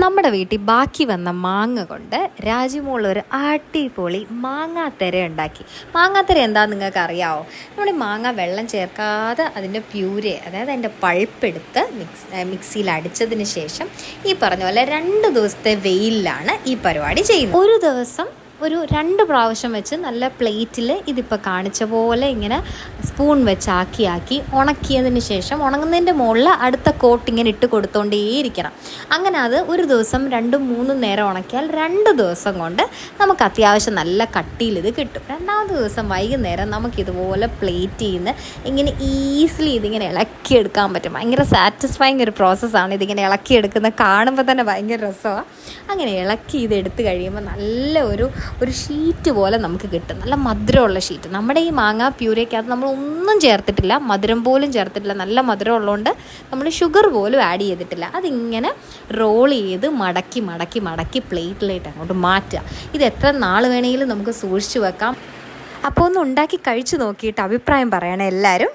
നമ്മുടെ വീട്ടിൽ ബാക്കി വന്ന മാങ്ങ കൊണ്ട് രാജുമോൾ ഒരു അടിപൊളി മാങ്ങാത്തര ഉണ്ടാക്കി. മാങ്ങാത്തര എന്താണെന്ന് നിങ്ങൾക്ക് അറിയാമോ? നമ്മൾ മാങ്ങ വെള്ളം ചേർക്കാതെ അതിൻ്റെ പ്യൂരെ, അതായത് അതിൻ്റെ പൾപ്പെടുത്ത് മിക്സിയിൽ അടിച്ചതിന് ശേഷം ഈ പറഞ്ഞ പോലെ 2 ദിവസത്തെ വെയിലിലാണ് ഈ പരിപാടി ചെയ്യുന്നത്. ഒരു ദിവസം ഒരു 2 പ്രാവശ്യം വെച്ച് നല്ല പ്ലേറ്റിൽ ഇതിപ്പോൾ കാണിച്ച പോലെ ഇങ്ങനെ സ്പൂൺ വെച്ച് ആക്കി ഉണക്കിയതിന് ശേഷം ഉണങ്ങുന്നതിൻ്റെ മുകളിൽ അടുത്ത കോട്ട് ഇങ്ങനെ ഇട്ട് കൊടുത്തോണ്ടേയിരിക്കണം. അങ്ങനെ അത് ഒരു ദിവസം 2-3 നേരം ഉണക്കിയാൽ 2 ദിവസം കൊണ്ട് നമുക്ക് അത്യാവശ്യം നല്ല കട്ടിയിൽ ഇത് കിട്ടും. 2ാമത്തെ ദിവസം വൈകുന്നേരം നമുക്കിതുപോലെ പ്ലേറ്റ് ചെയ്യുന്ന ഇങ്ങനെ ഈസിലി ഇതിങ്ങനെ ഇളക്കിയെടുക്കാൻ പറ്റും. ഭയങ്കര സാറ്റിസ്ഫൈങ് ഒരു പ്രോസസ്സാണ്. ഇതിങ്ങനെ ഇളക്കിയെടുക്കുന്നത് കാണുമ്പോൾ തന്നെ ഭയങ്കര രസമാണ്. അങ്ങനെ ഇളക്കി ഇതെടുത്ത് കഴിയുമ്പോൾ നല്ല ഒരു ഷീറ്റ് പോലെ നമുക്ക് കിട്ടും. നല്ല മധുരമുള്ള ഷീറ്റ്. നമ്മുടെ ഈ മാങ്ങ പ്യൂരയ്ക്കകത്ത് നമ്മൾ ഒന്നും ചേർത്തിട്ടില്ല, മധുരം പോലും ചേർത്തിട്ടില്ല. നല്ല മധുരം ഉള്ളതുകൊണ്ട് നമ്മൾ ഷുഗർ പോലും ആഡ് ചെയ്തിട്ടില്ല. അതിങ്ങനെ റോൾ ചെയ്ത് മടക്കി പ്ലേറ്റിലായിട്ട് അങ്ങോട്ട് മാറ്റുക. ഇത് എത്ര നാൾ വേണമെങ്കിലും നമുക്ക് സൂക്ഷിച്ച് വെക്കാം. അപ്പോൾ ഒന്ന് ഉണ്ടാക്കി കഴിച്ച് നോക്കിയിട്ട് അഭിപ്രായം പറയണേ എല്ലാവരും.